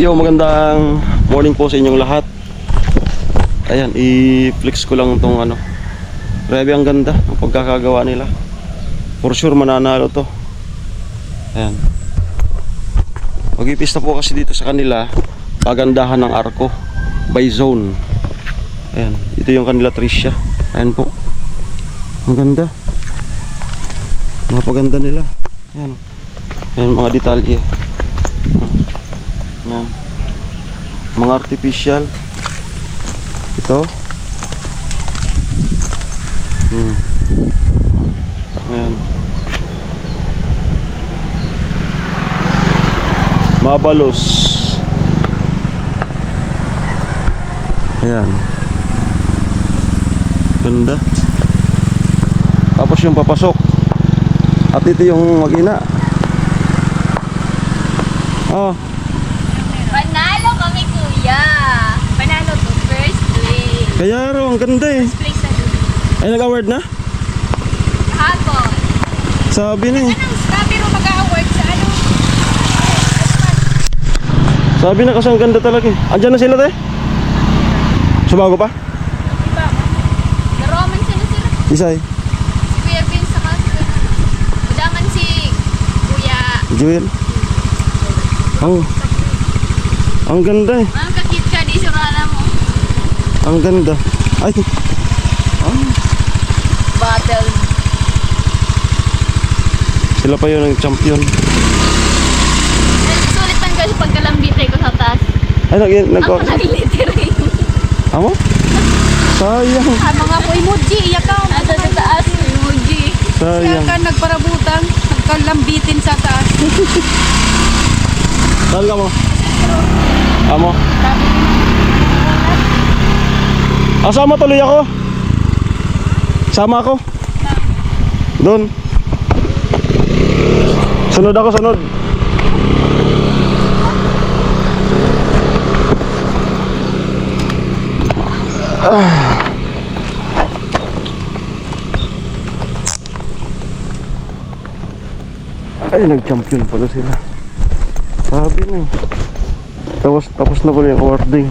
Yo, magandang morning po sa inyong lahat. Ayan, i-flex ko lang tong ano. Grabe, ang ganda ang pagkakagawa nila. For sure mananalo to. Ayan. Mag-ipista po kasi dito sa kanila pagandahan ng arko by zone. Ayan, ito yung kanila Tricia. Ayan po. Ang ganda. Mga paganda nila. Ayan. Ayan mga detalye. Ayan. Mga artificial. Ito. Ayan. Mabalos. Ayan. Ganda. Tapos yung papasok. At ito yung mag-ina. Oh. Panalo kami, kuya. Panalo to first place. Kaya raw, ang ganda eh. First place sa dulo. Ay, nag-award na? Kahapon. Sabi na eh. Anong sabi ro mag-award sa ano? Sabi na kasi ang ganda talaga eh. Andyan na sila, te? Sumago pa? Diba? Garoman sila sila. Isay. Si Kuya Vince sa kasi. Udaman si Kuya. Jewel. Ang ganda eh. Ang kakit ka, di surana mo. Ang ganda. Ay. Battle. Sila pa yun ang champion. Sulit lang kasi pagkalambitay ko sa taas. Ay, Ako naglitering. Amo? Sayang. Mga po emoji, iyak ka. Nasa sa taas, emoji. Sayang. Kaya ka nagparabutan, nagkalambitin sa taas. Saan ka mo? Amo? Sama tuloy ako. Sama ako. Doon. Sunod ako, sunod. Ay, nag-champion pala sila. Sabi na eh. Tapos na pala yung awarding.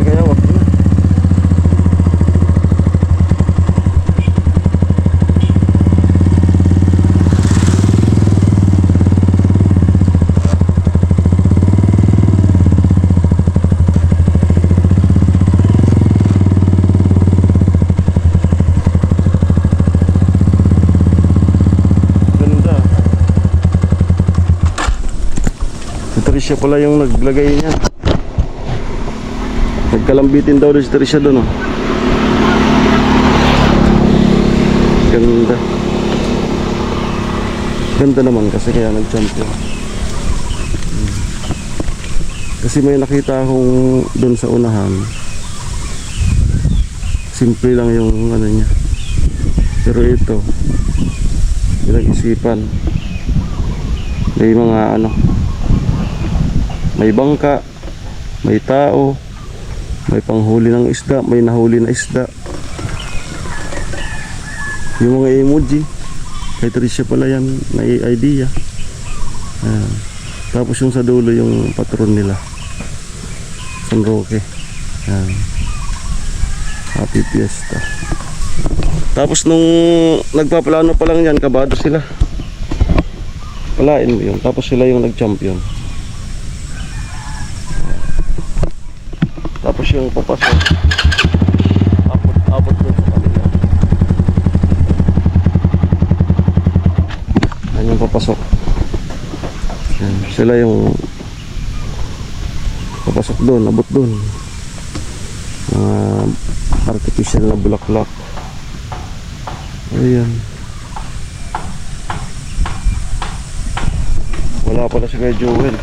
Kaya wag na. Tricia pala yung naglagay niya. Nagkalambitin daw si Tricia doon, oh. Ganda. Ganda naman kasi kaya nag-champion. Kasi may nakita akong doon sa unahan. Simple lang yung ano niya. Pero ito, pinag-isipan. May mga ano, may bangka, may tao, may panghuli ng isda, may nahuli na isda. Yung mga emoji, kay Tricia pala yan, may idea. Ayan. Tapos yung sa dulo yung patron nila, San Roque. Ayan. Happy Fiesta. Tapos nung nagpaplano pa lang yan, kabado sila. Palain mo yun. Tapos sila yung nag-champion. Tapos yung papasok abot doon sa kanila. Ayan yung papasok. Ayan, sila yung papasok doon, abot doon. Mga artificial na bulaklak. Ayan. Wala pala si Kuya Joel.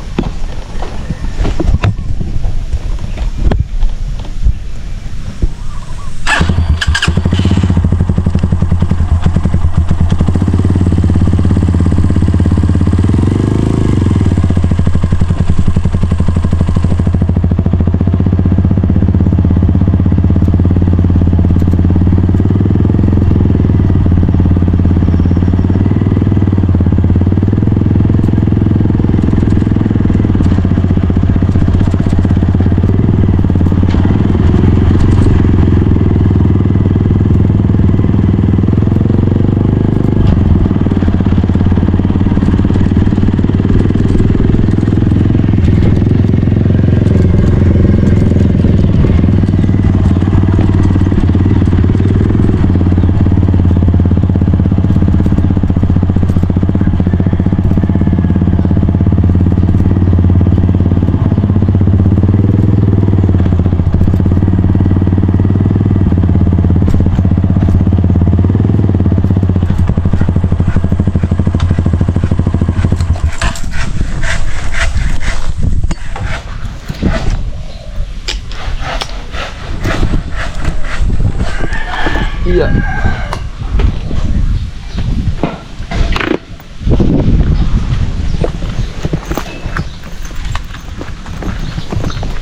Iya.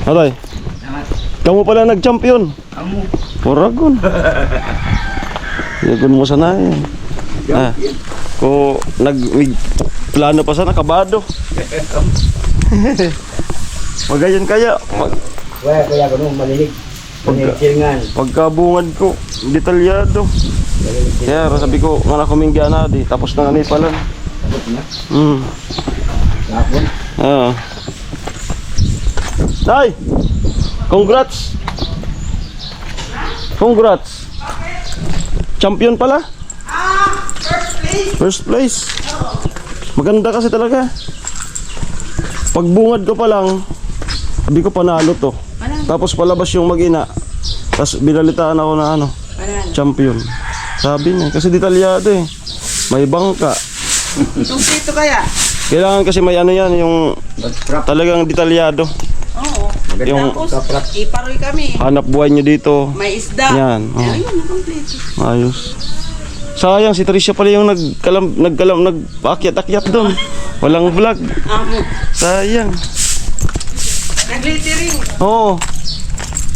Aray, kamu pala nag-champion. Amo. Oragon. Yagun mo sana eh. Ko plano pa sana kabado. Magayon kaya. Wala kaya ko nung malilig. Pagkiringan. Pagkabungad ko, detalyado. Kaya sabi ko, nga na kumingga na di. Tapos na nga ni pala. Tapos na. Tapon. Oo. Tay! Congrats! Congrats! Champion pala? First place. Maganda kasi talaga. Pagbungad ko pa lang, sabi ko panalo to. Tapos palabas yung mag-ina. Tapos binalitaan ako na ano, champion. Sabi niya, kasi detalyado eh. May bangka. Ito kaya? Kailangan kasi may ano yan, yung talagang detalyado. Oo. Yung Tapos, iparoy kami. hanap buhay nyo dito. May isda. Yan. Oh. Ayun, kompleto. Ayos. Sayang, si Tricia pala yung nagpaakyat-akyat doon. Walang vlog. Amo. Sayang. Naglittering. Oo.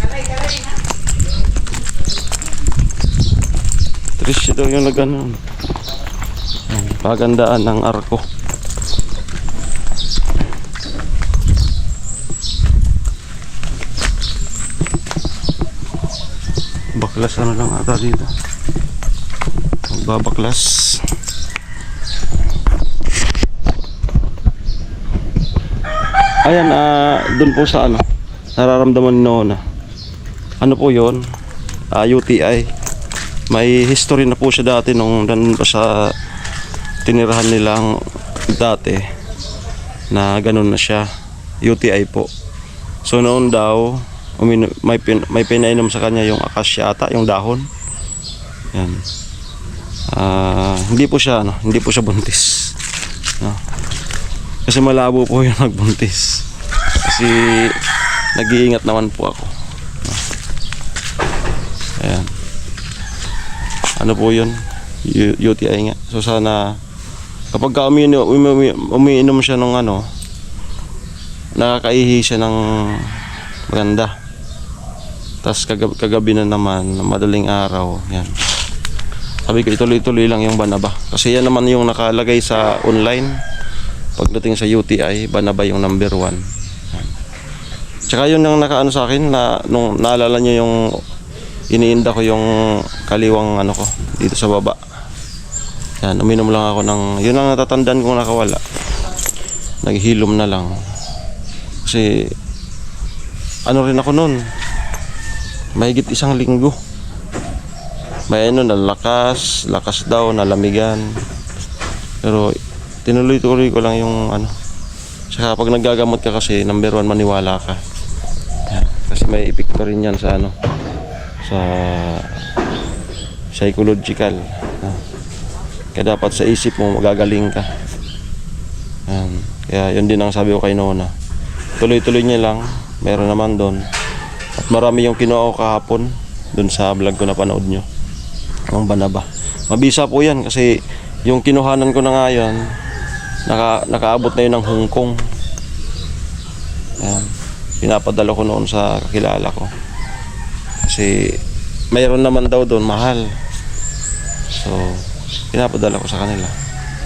Kalay na. Tricia daw yung nag-ano. Pagandaan ng arko. Baklas ano lang ata dito. Magbabaklas. Ayan, dun po sa ano, nararamdaman ni Nona. Ano po yun? UTI. May history na po siya dati nung nandun pa sa tinirahan nilang dati na ganun na siya. UTI po. So noon daw, may pinainom sa kanya yung akasya ata, yung dahon. Yan. Hindi po siya buntis. No. Kasi malabo po yung nagbuntis. Kasi nag-iingat naman po ako. No. Ayan. Ano po yun? UTI nga. So sana kapag umiinom siya ng ano, nakakaihi siya ng maganda. Tapos kagabi na naman, madaling araw, yan. Sabi ko ituloy-tuloy lang yung Banaba. Kasi yan naman yung nakalagay sa online. Pagdating sa UTI, Banaba yung number 1. Yan. Tsaka yun yung nakaano sa akin na nung naalala nyo yung iniinda ko yung kaliwang ano ko dito sa baba. Yan, uminom lang ako ng, yun ang natatandaan kong nakawala. Naghilom na lang. Kasi ano rin ako nun, mahigit 1 linggo. May ano, nalakas daw, nalamigan. Pero tinuloy-tuloy ko lang yung ano. Saka pag naggagamot ka kasi, number 1, maniwala ka. Yan. Kasi may epekto rin yan sa ano, sa psychological. Kaya dapat sa isip mo magagaling ka. Yan. Kaya yun din ang sabi ko kay Nona. Tuloy-tuloy niya lang. Meron naman doon. At marami yung kinuha ko kahapon doon sa vlog ko na panood nyo. Ang Banaba. Mabisa po yan kasi yung kinuhanan ko na nga yan, nakaabot na yun ng Hong Kong. Yan. Pinapadala ko noon sa kakilala ko. Kasi mayroon naman daw doon mahal. So, pinapadala ko sa kanila.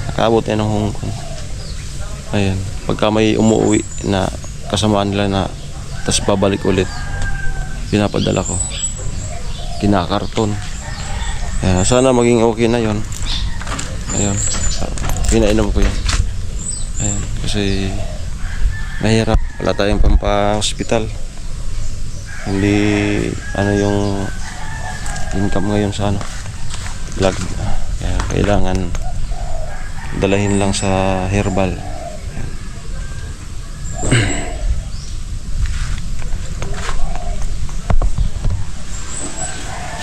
Nakaabot na yun ng Hong Kong. Ayan. Pagka may umuwi na kasamaan nila na tas babalik ulit, pinapadala ko. Kinakarton. Ayan. Sana maging okay na yon. Ayun. Pinainom ko yan. Ayan. Kasi mahirap. Wala tayong pampa-hospital. Hindi ano yung income ngayon sa ano, vlog. Kaya kailangan dalahin lang sa herbal.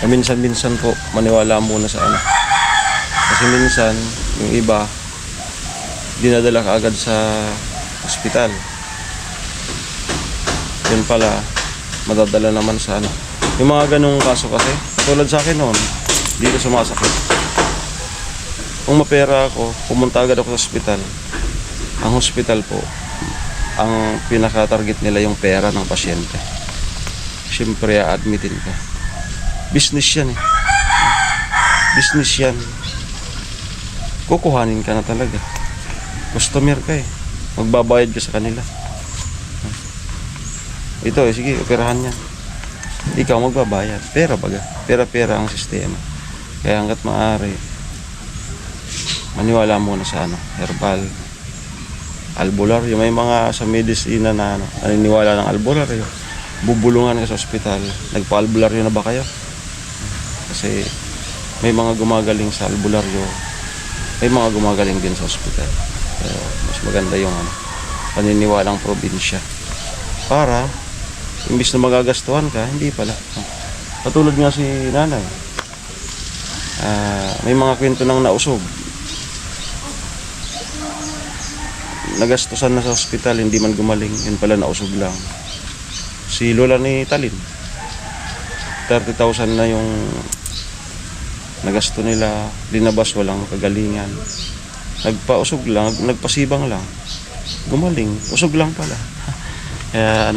Minsan-minsan po maniwala muna sa ano. Kasi minsan yung iba dinadala ka agad sa ospital. Yun pala madadala naman sa ano. Yung mga ganung kaso kasi, tulad sa akin noon, dito sumasakit. Kung mapera ako, pumunta agad ako sa ospital. Ang hospital po, ang pinaka-target nila yung pera ng pasyente. Siyempre, admitin ka. Business yan eh. Business yan. Kukuhanin ka na talaga. Customer ka eh. Magbabayad ka sa kanila. Ito eh, sige, operahan yan. Ikaw magbabayad. Pera baga. Pera-pera ang sistema. Kaya hanggat maaari, maniwala muna sa herbal, albularyo. May mga sa medisina na naniniwala ng albularyo. Bubulungan ka sa ospital. Nagpa-albularyo na ba kayo? Kasi may mga gumagaling sa albularyo. May mga gumagaling din sa ospital. Pero mas maganda yung paniniwalang probinsya. Para imbis na magagastuhan ka, hindi pala. Katulad nga si nanay. May mga kwento nang nausog. Nagastusan na sa ospital, hindi man gumaling. Yun pala, nausog lang. Si lola ni Talin, 30,000 na yung nagasto nila. Linabas, walang kagalingan. Nagpausog lang, nagpasibang lang. Gumaling, usog lang pala. Kaya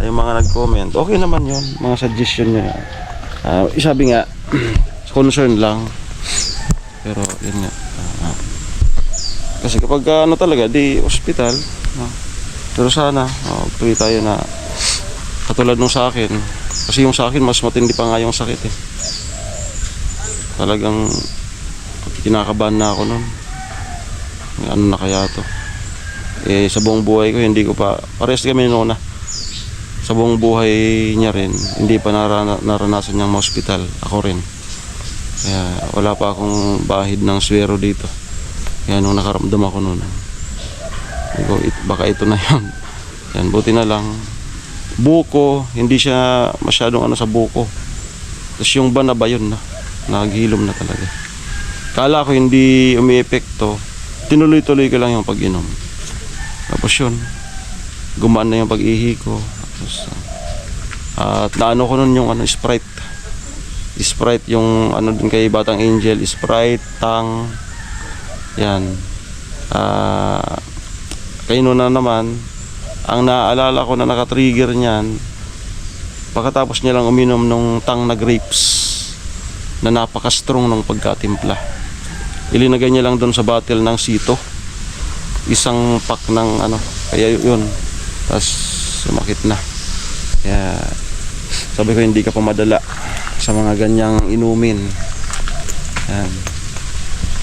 yung mga nag-comment, okay naman yun, mga suggestion niya. Isabi nga, concern lang. Pero yun nga. Kasi kapag talaga, di hospital. Pero sana, pray tayo na katulad nung sa akin. Kasi yung sa akin, mas matindi pa nga yung sakit eh. Talagang kinakabahan na ako nun. Ano na kaya to? Eh, sa buong buhay ko, hindi ko pa, pares kami noon na. Sa buong buhay niya rin, hindi pa naranasan niyang ma-hospital. Ako rin. Kaya wala pa akong bahid ng swero dito. Kaya nung nakaramdam ako noon, baka ito na yun. Yan, buti na lang. Buko, hindi siya masyadong sa buko. Tapos yung banaba yun na. Naghilom na talaga. Kala ko hindi umiepekto. Tinuloy-tuloy ko lang yung pag-inom. Tapos yun, gumaan na yung pag-ihi ko. Tapos, at naano ko nun yung Sprite. Sprite yung din kay Batang Angel. Sprite, Tang. Yan. Kay Nuna naman, ang naaalala ko na nakatrigger niyan, pagkatapos niya lang uminom nung Tang na grapes na napaka-strong ng pagkatimpla. Ilinagay niya lang doon sa bottle ng sito. Isang pack ng kaya yun. Tapos sumakit na. Kaya sabi ko, hindi ka pa madala sa mga ganyang inumin. Yan.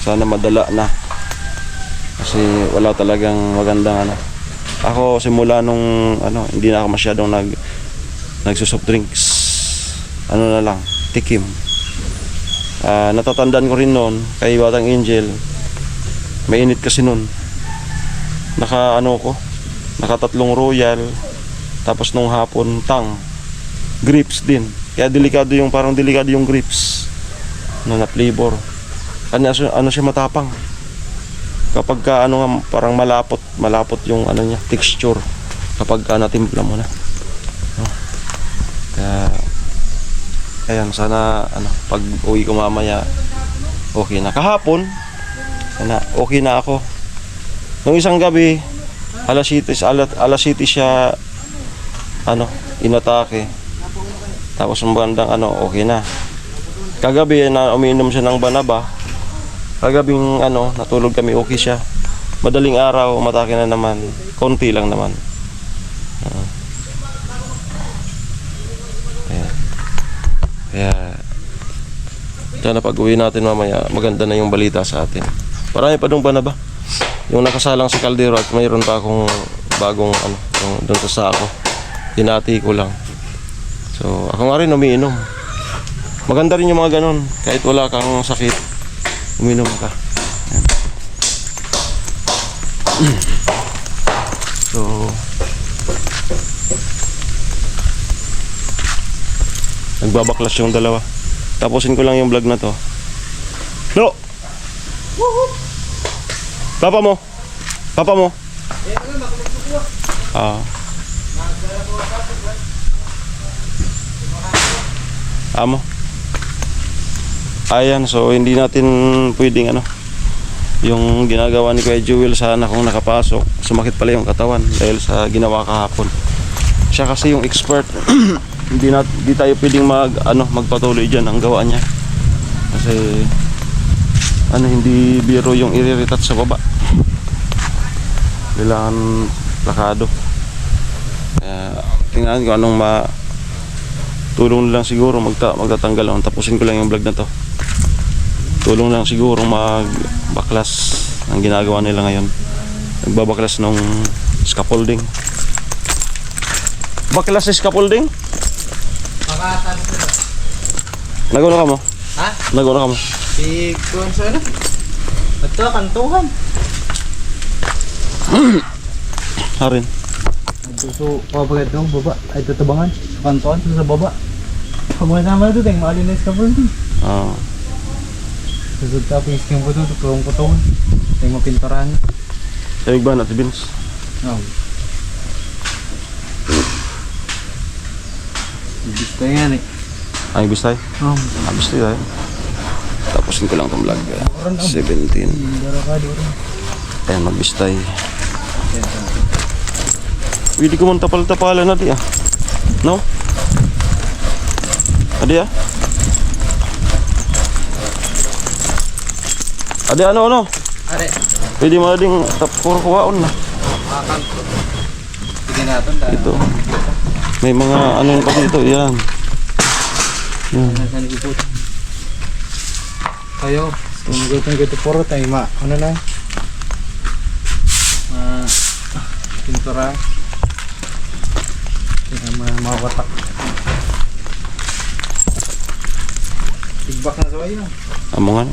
Sana madala na. Kasi wala talagang magandang Ako simula nung hindi na ako masyadong nagsusoft drinks. Na lang, tikim. Natatandaan ko rin noon kay Batang Angel, mainit kasi noon. Naka-3 Royal, tapos nung hapon Tang, grapes din. Kaya parang delikado yung grapes na flavor. Siya matapang. Kapag parang malapot yung niya, texture kapag natimpla mo na. Kaya ayan, sana pag uwi ko mamaya okay na. Kahapon okay na ako. Nung isang gabi, alas 7 siya inatake. Tapos bandang okay na. Kagabi umiinom siya ng banaba. Kagabing natulog kami, okay siya. Madaling araw, matake na naman. Konti lang naman. Kaya sana pag uwi natin mamaya, maganda na yung balita sa atin. Marami pa dong banaba. Yung nakasalang sa kaldero at mayroon pa akong bagong yung doon sa sako. Dinati ko lang. So, ako nga rin umiinom. Maganda rin yung mga ganun. Kahit wala kang sakit, uminom ka. Ayan. So, nagbabaklas yung dalawa. Tapusin ko lang yung vlog na to. No! Papa mo! Papa mo! Amo. Ayan, so hindi natin pwedeng yung ginagawa ni Kuya Jewel, sana kung nakapasok, sumakit pala yung katawan dahil sa ginawa kahapon. Siya kasi yung expert. Hindi tayo pwedeng magpatuloy diyan ang gawa niya. Kasi hindi biro yung iriritat sa baba. Kailangan plakado. Kaya tingnan ko anong tulong lang siguro magtatanggal ako. Tapusin ko lang yung vlog na to. Tulong lang siguro magbaklas ang ginagawa nila ngayon. Nagbabaklas ng scaffolding. Baklas sa scaffolding? Makatan sila. Naguna ka mo? Ha? Naguna ka mo? Si Kunso ano? Ito, kantuhan. Harin. So, papagat ng baba. Ay, tatabangan. Kantuhan sa baba. Pagmula naman ito, tayong malinis ka po rin. Ah. Susod tapos yung po ito, tutulong-putulong. Tayong mapinturahan. Sabig ba natin, Vince? Oo. Gusto yan eh. Ay, bistay? Oo. Bistay tayo. Tapusin ko lang itong vlog. 17. Ayan, magbistay. Pwede ko mong tapal-tapalan na di No? Adi Adi ano? Are, Pwede mo na ding kuwaon na. makakanto. Sige natin dahil. Ito. May mga yung pa dito. Yan. Yan. Nasaan ikot? Kayo, tumugot ng puro tayo ano na? Pintura. Mga watak. Tigbak na sa kayo. Amo nga.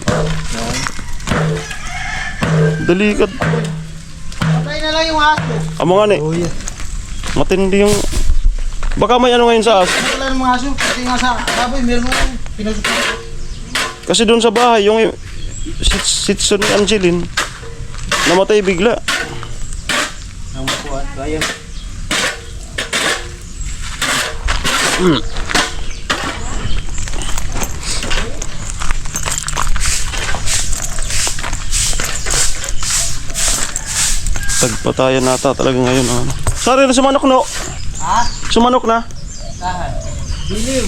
Delikad. Patay na lang yung aso. Amo nga ni. Oh yeah. Matindi yung... Baka may ngayon sa as. Wala ng mga aso. Kasi nga sa baboy, meron mo pinasukan. Kasi doon sa bahay, yung sitso ni Angeline, namatay bigla. Namukuhan. Kaya. Tagpatayan nata talaga ngayon. Sorry na sumanok no? Ha? Sumanok na? Saan? Biliw.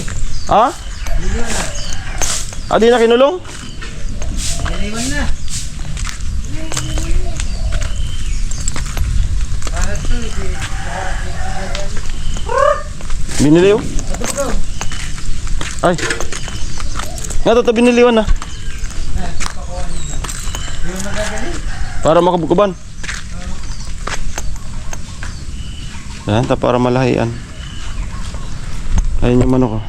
Ha? Biliw na. Adi na kinulong? Niliwan na. Para to, Biniliw? Ay. Nga to biniliwan na. Para makabukuban. Yan, para malahian. Ayun yung manok ko.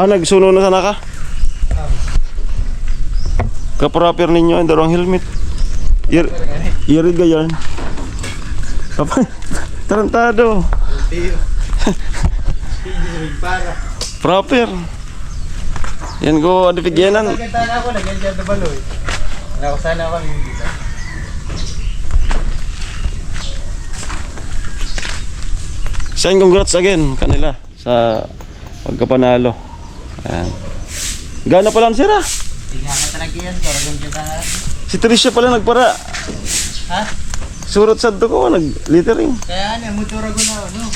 Nagsuno na sana ka? Kaproper ninyo, ang darong helmet. Iriga yan. Tarantado. Proper. Yan ko, adipigyanan. Nagkita na ako, nagkita na baloy. Nakasana ako yung dito. Sayang congrats again kanila sa pagkapanalo. Ayan. Gana pala ang sira. Tingnan ka talaga yan, sorang kita na. Si Tricia pala nagpara. Ha? Surot sa ko, nag-littering. Kaya mutura ko na, no?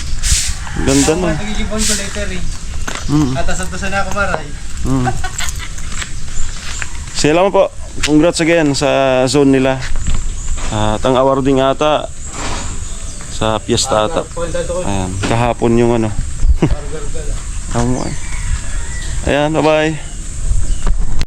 Ganda Ako na. nagigibon ko later eh. Mm. Atas-atasan na ako maray. Mm. Salamat po. Congrats again sa zone nila. At ang awarding ata sa piyesta ata. Ayan, kahapon yung Ayan, bye-bye.